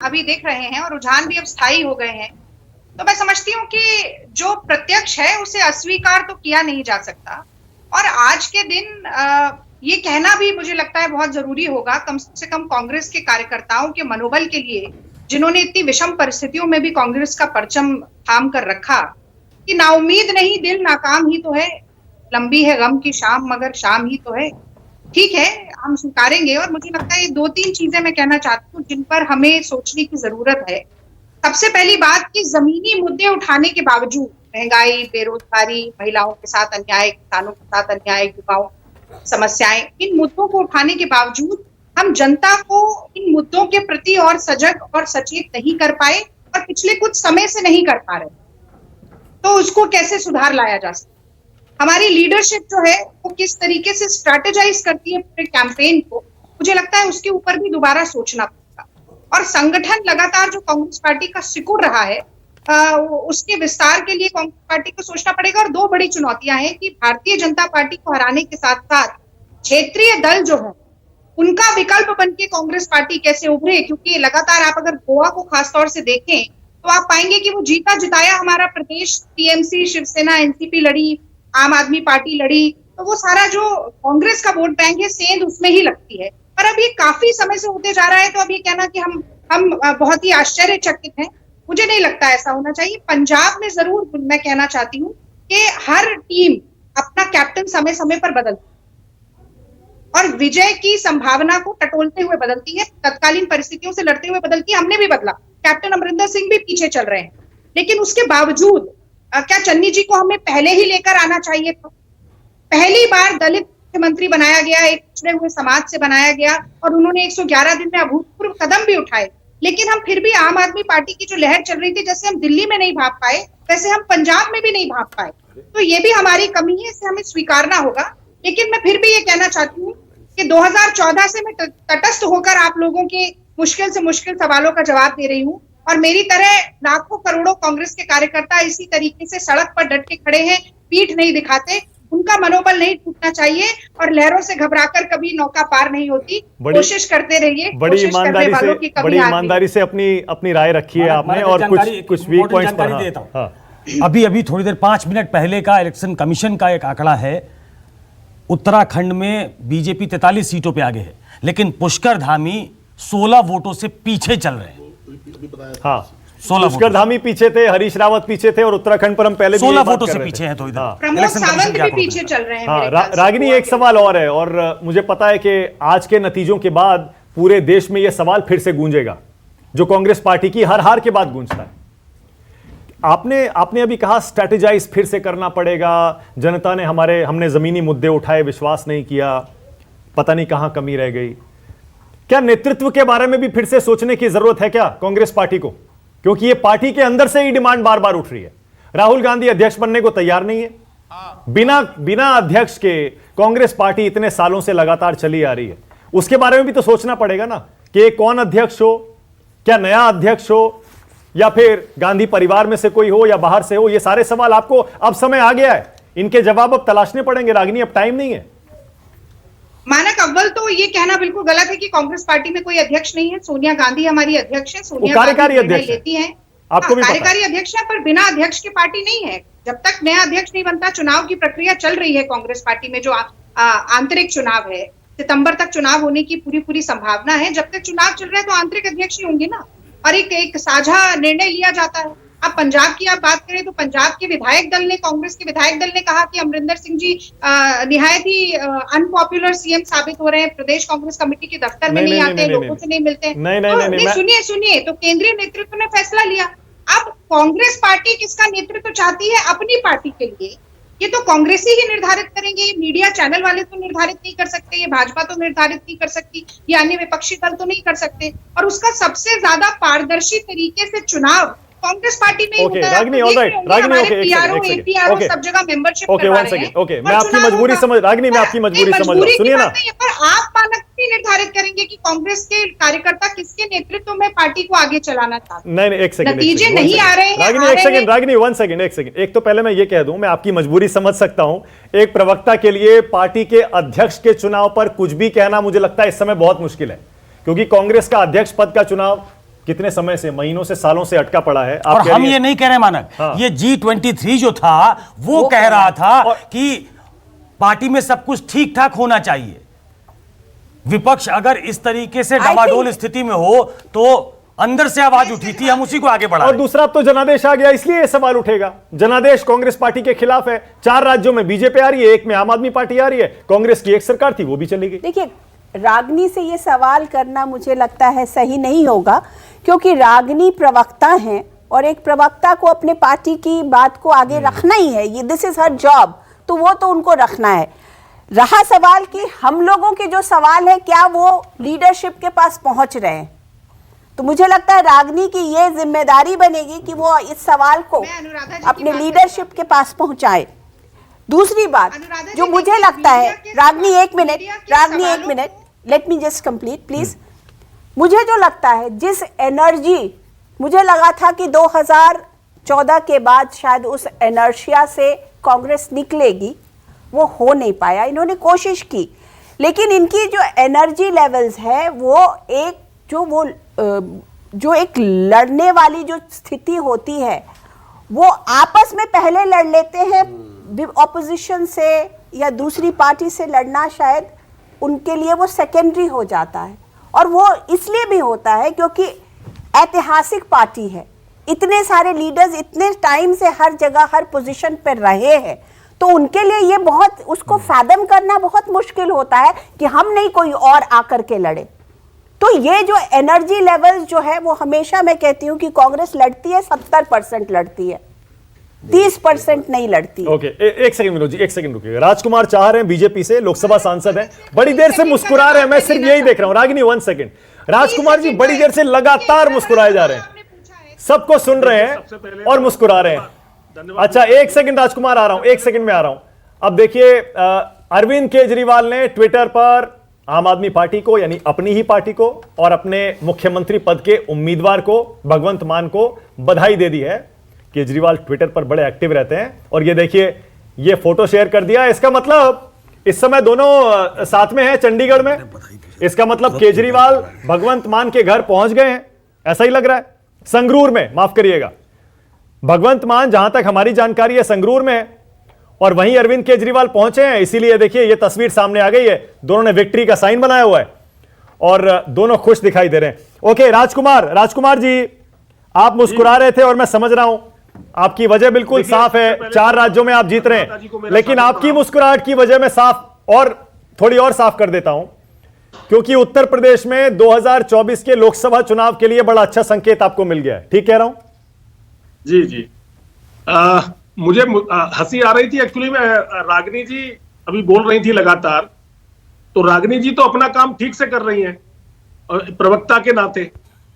अभी दिख रहे हैं और रुझान भी अब स्थायी हो गए हैं, तो मैं समझती हूँ कि जो प्रत्यक्ष है उसे अस्वीकार तो किया नहीं जा सकता। और आज के दिन ये कहना भी मुझे लगता है बहुत जरूरी होगा, कम से कम कांग्रेस के कार्यकर्ताओं के मनोबल के लिए, जिन्होंने इतनी विषम परिस्थितियों में भी कांग्रेस का परचम थाम कर रखा, कि नाउमीद नहीं दिल नाकाम ही तो है, लंबी है गम की शाम मगर शाम ही तो है। ठीक है, हम स्वीकारेंगे। और मुझे लगता है ये दो तीन चीजें मैं कहना चाहती हूँ जिन पर हमें सोचने की जरूरत है। सबसे पहली बात कि जमीनी मुद्दे उठाने के बावजूद, महंगाई, बेरोजगारी, महिलाओं के साथ अन्याय, किसानों के साथ अन्याय, युवाओं समस्याएं, इन मुद्दों को उठाने के बावजूद हम जनता को इन मुद्दों के प्रति और सजग और सचेत नहीं कर पाए, और पिछले कुछ समय से नहीं कर पा रहे। तो उसको कैसे सुधार लाया जा सकता, हमारी लीडरशिप जो है वो किस तरीके से स्ट्रैटेजाइज करती है पूरे कैंपेन को, मुझे लगता है उसके ऊपर भी दोबारा सोचना पड़ेगा। और संगठन लगातार जो कांग्रेस पार्टी का सिकुड़ रहा है, उसके विस्तार के लिए कांग्रेस पार्टी को सोचना पड़ेगा। और दो बड़ी चुनौतियां हैं कि भारतीय जनता पार्टी को हराने के साथ साथ क्षेत्रीय दल जो है उनका विकल्प बन के कांग्रेस पार्टी कैसे उभरे, क्योंकि लगातार आप अगर गोवा को खासतौर से देखें तो आप पाएंगे कि वो जीता जिताया हमारा प्रदेश, टीएमसी, शिवसेना, एनसीपी लड़ी, आम आदमी पार्टी लड़ी, तो वो सारा जो कांग्रेस का वोट बैंक है सेंध उसमें ही लगती है। पर अब ये काफी समय से होते जा रहा है, तो अब ये कहना कि हम बहुत ही आश्चर्यचकित हैं, मुझे नहीं लगता ऐसा होना चाहिए। पंजाब में जरूर मैं कहना चाहती हूँ कि हर टीम अपना कैप्टन समय समय पर बदलती है और विजय की संभावना को टटोलते हुए बदलती है, तत्कालीन परिस्थितियों से लड़ते हुए बदलती है। हमने भी बदला, कैप्टन अमरिंदर सिंह भी पीछे चल रहे हैं, लेकिन उसके बावजूद क्या चन्नी जी को हमें पहले ही लेकर आना चाहिए था? पहली बार दलित मुख्यमंत्री बनाया गया, एक पिछड़े हुए समाज से बनाया गया, और उन्होंने 111 दिन में अभूतपूर्व कदम भी उठाए, लेकिन हम फिर भी आम आदमी पार्टी की जो लहर चल रही थी, जैसे हम दिल्ली में नहीं भाग पाए वैसे हम पंजाब में भी नहीं भाग पाए। तो ये भी हमारी कमी है, इसे हमें स्वीकारना होगा। लेकिन मैं फिर भी ये कहना चाहती हूँ कि 2014 से मैं तटस्थ होकर आप लोगों के मुश्किल से मुश्किल सवालों का जवाब दे रही हूँ, और मेरी तरह लाखों करोड़ों कांग्रेस के कार्यकर्ता इसी तरीके से सड़क पर डट के खड़े हैं, पीठ नहीं दिखाते। उनका मनोबल नहीं टूटना चाहिए, और लहरों से घबराकर कभी नौका पार नहीं होती। कोशिश करते रहिए, बड़ी ईमानदारी से अपनी राय रखी है आपने, और कुछ वीक पॉइंट्स पर देता हूं। अभी थोड़ी देर 5 मिनट पहले का इलेक्शन कमीशन का एक आंकड़ा है, उत्तराखंड में बीजेपी 43 सीटों पे आगे है, लेकिन पुष्कर धामी 16 वोटों से पीछे चल रहे हैं। हाँ, पुष्कर धामी पीछे थे, हरीश रावत पीछे थे, और उत्तराखंड पर हम पहले 16 वोटों से पीछे हैं। तो इधर प्रमोद सावंत भी पीछे चल रहे हैं। हाँ, रागिनी, एक सवाल और है, और मुझे पता है कि आज के नतीजों के बाद पूरे देश में यह सवाल फिर से गूंजेगा, जो कांग्रेस पार्टी की हर हार के बाद गूंजता है। आपने अभी कहा स्ट्रेटेजाइज फिर से करना पड़ेगा, जनता ने हमने जमीनी मुद्दे उठाए, विश्वास नहीं किया, पता नहीं कहां कमी रह गई। क्या नेतृत्व के बारे में भी फिर से सोचने की जरूरत है क्या कांग्रेस पार्टी को? क्योंकि ये पार्टी के अंदर से ही डिमांड बार बार उठ रही है। राहुल गांधी अध्यक्ष बनने को तैयार नहीं है। बिना अध्यक्ष के कांग्रेस पार्टी इतने सालों से लगातार चली आ रही है, उसके बारे में भी तो सोचना पड़ेगा ना कि कौन अध्यक्ष हो, क्या नया अध्यक्ष हो, या फिर गांधी परिवार में से कोई हो या बाहर से हो। ये सारे सवाल आपको अब समय आ गया है, इनके जवाब अब तलाशने पड़ेंगे रागिनी, अब टाइम नहीं है। मानक अव्वल तो ये कहना बिल्कुल गलत है कि कांग्रेस पार्टी में कोई अध्यक्ष नहीं है। सोनिया गांधी हमारी अध्यक्ष है, सोनिया कार्यकारी अध्यक्ष लेती हैं, आपको भी कार्यकारी अध्यक्ष है, पर बिना अध्यक्ष की पार्टी नहीं है। जब तक नया अध्यक्ष नहीं बनता, चुनाव की प्रक्रिया चल रही है कांग्रेस पार्टी में, जो आंतरिक चुनाव है, सितंबर तक चुनाव होने की पूरी संभावना है। जब तक चुनाव चल रहा है तो आंतरिक अध्यक्ष ही होंगे ना, और एक साझा निर्णय लिया जाता है। अब पंजाब की आप बात करें तो पंजाब के विधायक दल ने, कांग्रेस के विधायक दल ने कहा कि अमरिंदर सिंह जी निहायत ही अनपॉपुलर सीएम साबित हो रहे हैं, प्रदेश कांग्रेस कमेटी के दफ्तर में नहीं आते, लोगों से नहीं मिलते। सुनिए, तो केंद्रीय नेतृत्व ने फैसला लिया। अब कांग्रेस पार्टी किसका नेतृत्व चाहती है अपनी पार्टी के लिए, ये तो कांग्रेस ही निर्धारित करेंगे। ये मीडिया चैनल वाले तो निर्धारित नहीं कर सकते, ये भाजपा तो निर्धारित नहीं कर सकती, ये अन्य विपक्षी दल तो नहीं कर सकते। और उसका सबसे ज्यादा पारदर्शी तरीके से चुनाव कांग्रेस पार्टी में सब जगह मेंबरशिप मैं आपकी मजबूरी समझ रागिनी, मैं आपकी मजबूरी समझ रहा हूं। सुनिए ना, पर आप मानक भी निर्धारित करेंगे कि कांग्रेस के कार्यकर्ता किसके नेतृत्व में पार्टी को आगे चलाना चाहते हैं। नहीं, एक सेकंड, नतीजे नहीं आ रहे हैं। Ragini, one second. एक तो पहले मैं ये कह दूं, मैं आपकी मजबूरी समझ सकता हूं। एक प्रवक्ता के लिए पार्टी के अध्यक्ष के चुनाव पर कुछ भी कहना मुझे लगता है इस समय बहुत मुश्किल है, क्योंकि कांग्रेस का अध्यक्ष पद का चुनाव कितने समय से, महीनों से, सालों से अटका पड़ा है। आप और कह हम रही ये हैं- नहीं कह रहे मानक, हाँ। ये G23 जो था वो कह रहा था कि पार्टी में सब कुछ ठीक ठाक होना चाहिए। विपक्ष अगर इस तरीके से डामाडोल स्थिति में हो तो अंदर से आवाज उठी थी, हम उसी को आगे बढ़ा और रहे हैं। दूसरा, अब तो जनादेश आ गया, इसलिए ये सवाल उठेगा। जनादेश कांग्रेस पार्टी के खिलाफ है। 4 राज्यों में बीजेपी आ रही है, एक में आम आदमी पार्टी आ रही है। कांग्रेस की एक सरकार थी, वो भी चली गई। देखिए, रागनी से ये सवाल करना मुझे लगता है सही नहीं होगा, क्योंकि रागनी प्रवक्ता हैं और एक प्रवक्ता को अपने पार्टी की बात को आगे रखना ही है, ये दिस इज हर जॉब, तो वो तो उनको रखना है। रहा सवाल कि हम लोगों के जो सवाल है क्या वो लीडरशिप के पास पहुंच रहे हैं, तो मुझे लगता है रागनी की ये जिम्मेदारी बनेगी कि वो इस सवाल को मैं अनुराधा जी की अपने बात लीडरशिप के पास पहुंचाए। दूसरी बात अनुराधा जी, जो मुझे देखिए, लगता है, मीडिया के रागनी सवाल- एक मिनट, मीडिया के रागनी एक सवालों minute, let me just complete please. मुझे जो लगता है, जिस एनर्जी मुझे लगा था कि 2014 के बाद शायद उस एनर्शिया से कांग्रेस निकलेगी, वो हो नहीं पाया। इन्होंने कोशिश की, लेकिन इनकी जो एनर्जी लेवल्स है वो एक जो एक लड़ने वाली जो स्थिति होती है, वो आपस में पहले लड़ लेते हैं, ऑपोजिशन से या दूसरी पार्टी से लड़ना शायद उनके लिए वो सेकेंडरी हो जाता है। और वो इसलिए भी होता है क्योंकि ऐतिहासिक पार्टी है, इतने सारे लीडर्स इतने टाइम से हर जगह हर पोजीशन पर रहे हैं, तो उनके लिए ये बहुत, उसको फैदम करना बहुत मुश्किल होता है कि हम नहीं कोई और आकर के लड़े। तो ये जो एनर्जी लेवल जो है वो हमेशा मैं कहती हूँ कि कांग्रेस लड़ती है 70% लड़ती है, 30% नहीं लड़ती है। ओके, एक सेकंड विनोद जी, एक सेकंड रुकिएगा। राजकुमार चाह रहे हैं, बीजेपी से लोकसभा सांसद हैं, बड़ी देर से मुस्कुरा रहे हैं, मैं सिर्फ यही देख रहा हूं। रागिनी 1 सेकंड, राजकुमार जी बड़ी देर से लगातार मुस्कुराए जा रहे हैं, सबको सुन रहे हैं और मुस्कुरा रहे हैं। अच्छा, एक सेकंड राजकुमार, आ रहा हूं, एक सेकंड में आ रहा हूं। अब देखिए, अरविंद केजरीवाल ने ट्विटर पर आम आदमी पार्टी को, यानी अपनी ही पार्टी को और अपने मुख्यमंत्री पद के उम्मीदवार को, भगवंत मान को बधाई दे दी है। केजरीवाल ट्विटर पर बड़े एक्टिव रहते हैं और ये देखिए, ये फोटो शेयर कर दिया। इसका मतलब इस समय दोनों साथ में हैं चंडीगढ़ में। इसका मतलब केजरीवाल भगवंत मान के घर पहुंच गए हैं, ऐसा ही लग रहा है। संगरूर में, माफ करिएगा, भगवंत मान जहां तक हमारी जानकारी है संगरूर में है, और वहीं अरविंद केजरीवाल पहुंचे हैं। इसीलिए देखिए, ये तस्वीर सामने आ गई है, दोनों ने विक्ट्री का साइन बनाया हुआ है और दोनों खुश दिखाई दे रहे हैं। ओके, राजकुमार जी, आप मुस्कुरा रहे थे और मैं समझ रहा हूं आपकी वजह बिल्कुल साफ है, 4 राज्यों में आप जीत रहे हैं, लेकिन आपकी मुस्कुराहट की वजह मैं साफ और थोड़ी और साफ कर देता हूं, क्योंकि उत्तर प्रदेश में 2024 के लोकसभा चुनाव के लिए बड़ा अच्छा संकेत आपको मिल गया है। ठीक कह रहा हूं? जी। मुझे हंसी आ रही थी एक्चुअली में, रागिनी जी अभी बोल रही थी लगातार, तो रागिनी जी तो अपना काम ठीक से कर रही हैं प्रवक्ता के नाते,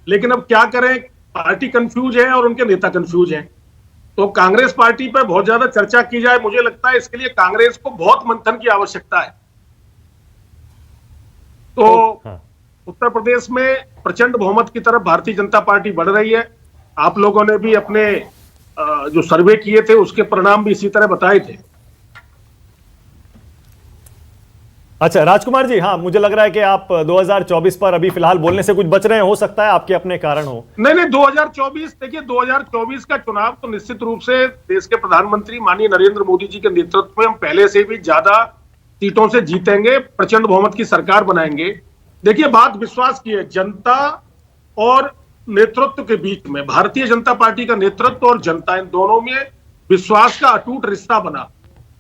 लेकिन अब क्या करें, पार्टी कंफ्यूज है और उनके नेता कंफ्यूज हैं। तो कांग्रेस पार्टी पर बहुत ज्यादा चर्चा की जाए, मुझे लगता है इसके लिए कांग्रेस को बहुत मंथन की आवश्यकता है। तो उत्तर प्रदेश में प्रचंड बहुमत की तरफ भारतीय जनता पार्टी बढ़ रही है। आप लोगों ने भी अपने जो सर्वे किए थे उसके परिणाम भी इसी तरह बताए थे। अच्छा राजकुमार जी, हाँ, मुझे लग रहा है कि आप 2024 पर अभी फिलहाल बोलने से कुछ बच रहे हैं, हो सकता है आपके अपने कारण हो। नहीं, 2024 देखिए, 2024 का चुनाव तो निश्चित रूप से देश के प्रधानमंत्री माननीय नरेंद्र मोदी जी के नेतृत्व में हम पहले से भी ज्यादा सीटों से जीतेंगे, प्रचंड बहुमत की सरकार बनाएंगे। देखिए, बात विश्वास की है, जनता और नेतृत्व के बीच में, भारतीय जनता पार्टी का नेतृत्व और जनता, इन दोनों में विश्वास का अटूट रिश्ता बना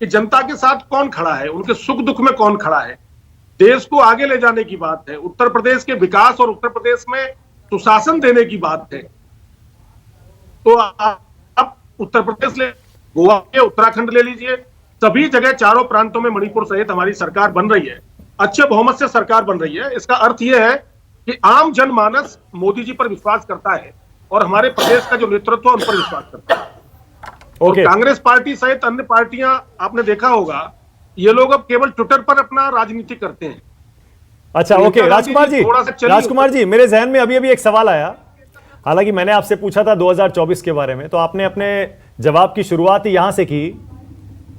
कि जनता के साथ कौन खड़ा है, उनके सुख दुख में कौन खड़ा है। देश को आगे ले जाने की बात है, उत्तर प्रदेश के विकास और उत्तर प्रदेश में सुशासन देने की बात है। तो आप उत्तर प्रदेश ले, गोवा के, उत्तराखंड ले लीजिए, सभी जगह चारों प्रांतों में, मणिपुर सहित हमारी सरकार बन रही है, अच्छे बहुमत से सरकार बन रही है। इसका अर्थ यह है कि आम जनमानस मोदी जी पर विश्वास करता है और हमारे प्रदेश का जो नेतृत्व है उन पर विश्वास करता है। ओके, कांग्रेस पार्टी सहित अन्य पार्टियां, आपने देखा होगा, ये लोग अब केवल ट्विटर पर अपना राजनीति करते हैं। अच्छा, ओके राजकुमार जी, मेरे जहन में अभी अभी एक सवाल आया, हालांकि मैंने आपसे पूछा था 2024 के बारे में, तो आपने अपने जवाब की शुरुआत ही यहां से की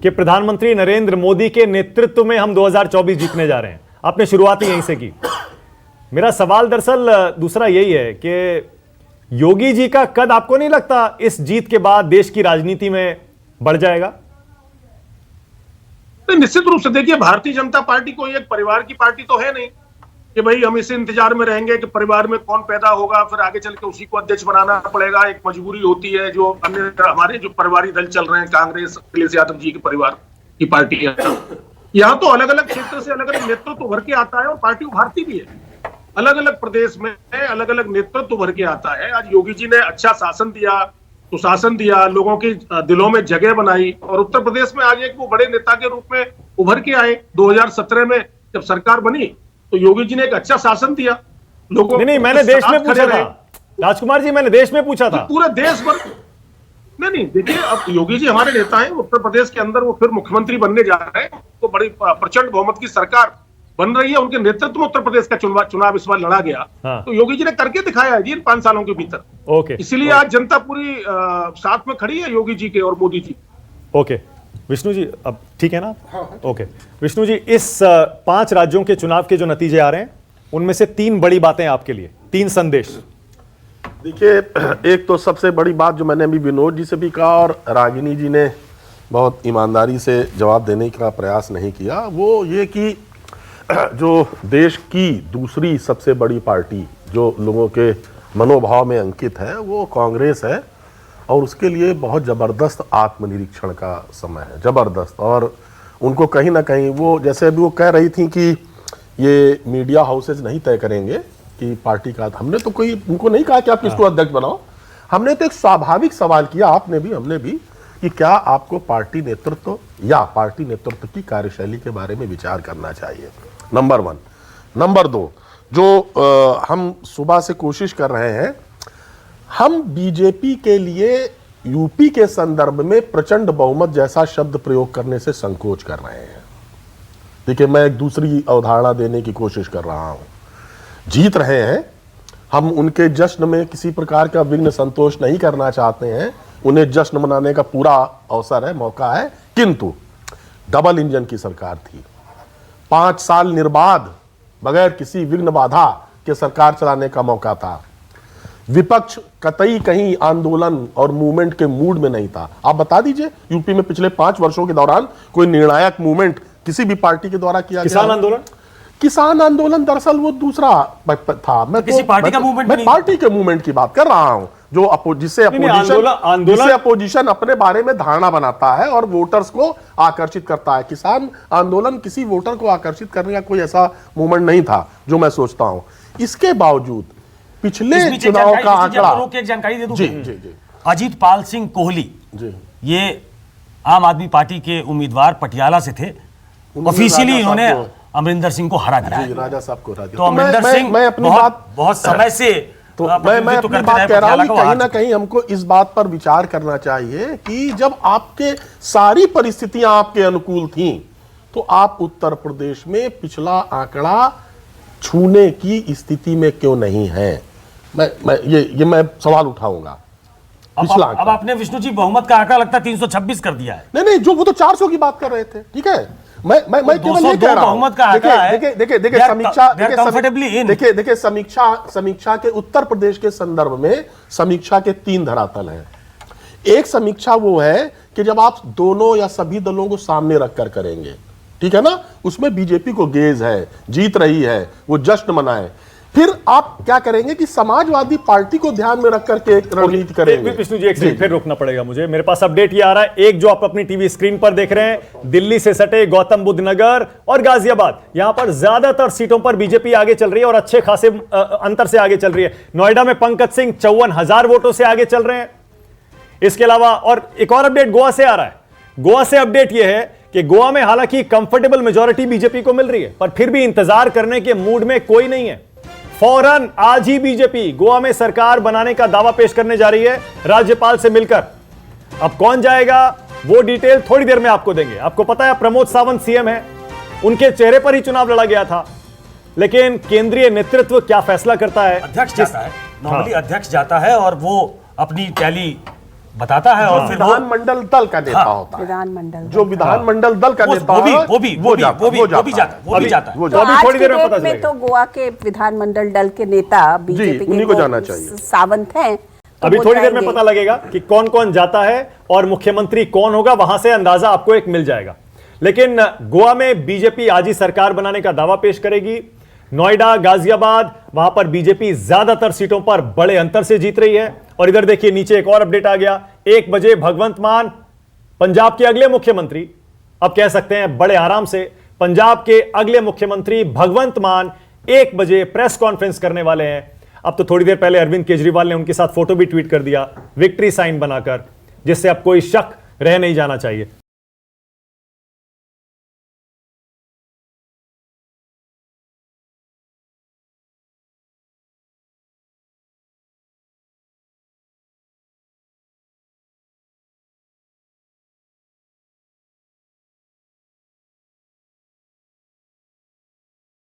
कि प्रधानमंत्री नरेंद्र मोदी के नेतृत्व में हम 2024 जीतने जा रहे हैं। आपने शुरुआत ही यहीं से की। मेरा सवाल दरअसल दूसरा यही है कि योगी जी का कद आपको नहीं लगता इस जीत के बाद देश की राजनीति में बढ़ जाएगा? निश्चित रूप से देखिए, भारतीय जनता पार्टी कोई एक परिवार की पार्टी तो है नहीं कि भाई हम इसे इंतजार में रहेंगे कि परिवार में कौन पैदा होगा फिर आगे चल के उसी को अध्यक्ष बनाना पड़ेगा। एक मजबूरी होती है जो अन्य हमारे जो परिवारी दल चल रहे हैं, कांग्रेस, अखिलेश यादव जी के परिवार की पार्टी है, यहाँ तो अलग अलग क्षेत्र से अलग अलग नेतृत्व उभर के आता है और पार्टी उभारती भी है। अलग अलग प्रदेश में अलग अलग नेतृत्व उभर के आता है। आज योगी जी ने अच्छा शासन दिया, सुशासन दिया, लोगों की दिलों में जगह बनाई और उत्तर प्रदेश में आज एक वो बड़े नेता के रूप में उभर के आए। 2017 में जब सरकार बनी तो योगी जी ने एक अच्छा शासन दिया लोगों। नहीं, मैंने देश में पूछा था राजकुमार जी, मैंने देश में पूछा था। पूरे देश भर नहीं, देखिए अब योगी जी हमारे नेता हैं, उत्तर प्रदेश के अंदर वो फिर मुख्यमंत्री बनने जा रहे हैं, तो बड़ी प्रचंड बहुमत की सरकार बन रही है, उनके नेतृत्व में उत्तर प्रदेश का चुनाव इस बार लड़ा गया। हाँ। तो योगी जी ने करके दिखाया है जी इन 5 सालों के भीतर। ओके, इसलिए आज जनता पूरी साथ में खड़ी है योगी जी के और मोदी जी। ओके विष्णु जी, अब ठीक है ना? ओके विष्णु जी, इस 5 राज्यों के चुनाव के जो नतीजे आ रहे हैं उनमें से 3 बड़ी बातें आपके लिए, 3 संदेश। देखिए, एक तो सबसे बड़ी बात जो मैंने अभी विनोद जी से भी कहा और रागिनी जी ने बहुत ईमानदारी से जवाब देने का प्रयास नहीं किया, वो ये कि जो देश की दूसरी सबसे बड़ी पार्टी जो लोगों के मनोभाव में अंकित है वो कांग्रेस है और उसके लिए बहुत ज़बरदस्त आत्मनिरीक्षण का समय है, ज़बरदस्त। और उनको कहीं ना कहीं वो, जैसे अभी वो कह रही थी कि ये मीडिया हाउसेज नहीं तय करेंगे कि पार्टी का, हमने तो कोई उनको नहीं कहा कि आप किसको अध्यक्ष बनाओ, हमने तो एक स्वाभाविक सवाल किया, आपने भी हमने भी, कि क्या आपको पार्टी नेतृत्व या पार्टी नेतृत्व की कार्यशैली के बारे में विचार करना चाहिए, नंबर 1। नंबर 2, जो हम सुबह से कोशिश कर रहे हैं, हम बीजेपी के लिए यूपी के संदर्भ में प्रचंड बहुमत जैसा शब्द प्रयोग करने से संकोच कर रहे हैं। देखिए, मैं एक दूसरी अवधारणा देने की कोशिश कर रहा हूं। जीत रहे हैं, हम उनके जश्न में किसी प्रकार का विघ्न संतोष नहीं करना चाहते हैं, उन्हें जश्न मनाने का पूरा अवसर है, मौका है, किंतु डबल इंजन की सरकार थी, 5 साल निर्बाध बगैर किसी विघ्न बाधा के सरकार चलाने का मौका था। विपक्ष कतई कहीं आंदोलन और मूवमेंट के मूड में नहीं था। आप बता दीजिए, यूपी में पिछले 5 वर्षों के दौरान कोई निर्णायक मूवमेंट किसी भी पार्टी के द्वारा किया किसान गया? आंदोलन, किसान आंदोलन दरअसल वो दूसरा था। मैं किसी पार्टी का मूवमेंट मैं पार्टी के मूवमेंट की बात कर रहा हूं, जो जिससे अपोजिशन अपने बारे में धारणा बनाता है और वोटर्स को आकर्षित करता है। किसान आंदोलन किसी वोटर को आकर्षित करने का कोई ऐसा मूवमेंट नहीं था जो मैं सोचता हूं। इसके बावजूद पिछले चुनाव का आंकड़ा, एक जानकारी दे दूं। जी जी जी, अजीत पाल सिंह कोहली जी, ये आम आदमी पार्टी के उम्मीदवार पटियाला से थे, ऑफिशियली इन्होंने अमरिंदर सिंह को हरा दिया। जी, राजा साहब को हरा दिया। तो अमरिंदर सिंह मैं अपनी बात बहुत समय से तो मैं अपनी बात कह रहा हूं कि कहीं ना कहीं हमको इस बात पर विचार करना चाहिए कि जब आपके सारी परिस्थितियां आपके अनुकूल थीं, तो आप उत्तर प्रदेश में पिछला आंकड़ा छूने की स्थिति में क्यों नहीं है? ये मैं सवाल उठाऊंगा। अब आपने विष्णु जी बहुमत का आंकड़ा लगता है 326 कर दिया है। नहीं, जो वो तो 400 की बात कर रहे थे, ठीक है। मैं केवल ये कह रहा हूं, देखिए समीक्षा के उत्तर प्रदेश के संदर्भ में समीक्षा के 3 धरातल हैं। एक समीक्षा वो है कि जब आप दोनों या सभी दलों को सामने रखकर करेंगे, ठीक है ना, उसमें बीजेपी को गेज है, जीत रही है, वो जश्न मनाए। फिर आप क्या करेंगे कि समाजवादी पार्टी को ध्यान में रखकर के एक रणनीति करेंगे। विष्णु जी, एक सेकंड फिर रोकना पड़ेगा मुझे, मेरे पास अपडेट ये आ रहा है। एक जो आप अपनी टीवी स्क्रीन पर देख रहे हैं, दिल्ली से सटे गौतम बुद्ध नगर और गाजियाबाद, यहां पर ज्यादातर सीटों पर बीजेपी आगे चल रही है और अच्छे खासे अंतर से आगे चल रही है। नोएडा में पंकज सिंह 54,000 वोटों से आगे चल रहे हैं। इसके अलावा और एक और अपडेट गोवा से आ रहा है। गोवा से अपडेट यह है कि गोवा में हालांकि कंफर्टेबल मेजॉरिटी बीजेपी को मिल रही है, पर फिर भी इंतजार करने के मूड में कोई नहीं है। फौरन आज ही बीजेपी गोवा में सरकार बनाने का दावा पेश करने जा रही है राज्यपाल से मिलकर। अब कौन जाएगा वो डिटेल थोड़ी देर में आपको देंगे। आपको पता है प्रमोद सावंत सीएम है, उनके चेहरे पर ही चुनाव लड़ा गया था, लेकिन केंद्रीय नेतृत्व क्या फैसला करता है? अध्यक्ष जाता है, नॉर्मली अध्यक्ष जाता है और वो अपनी टैली बताता है और फिर वो विधानमंडल दल का नेता होता है, विधानमंडल जो विधानमंडल दल का नेता वो भी है, वो भी वो भी वो भी वो भी जाता है, वो भी जाता है। वो तो अभी आज थोड़ी की देर में डेट पता में चलेगा। तो गोवा के विधानमंडल दल के नेता बीजेपी के उन्हीं को वो जाना चाहिए। सावंत हैं, तो अभी वो थोड़ी देर में जाएंगे। पता लगेगा कि कौन कौन जाता है और मुख्यमंत्री कौन होगा, वहां से अंदाजा आपको एक मिल जाएगा। लेकिन गोवा में बीजेपी आज ही सरकार बनाने का दावा पेश करेगी। नोएडा, गाजियाबाद, वहां पर बीजेपी ज्यादातर सीटों पर बड़े अंतर से जीत रही है। और इधर देखिए नीचे एक और अपडेट आ गया, 1 बजे भगवंत मान पंजाब के अगले मुख्यमंत्री, अब कह सकते हैं बड़े आराम से पंजाब के अगले मुख्यमंत्री भगवंत मान 1 बजे प्रेस कॉन्फ्रेंस करने वाले हैं। अब तो थोड़ी देर पहले अरविंद केजरीवाल ने उनके साथ फोटो भी ट्वीट कर दिया विक्ट्री साइन बनाकर, जिससे अब कोई शक रह नहीं जाना चाहिए।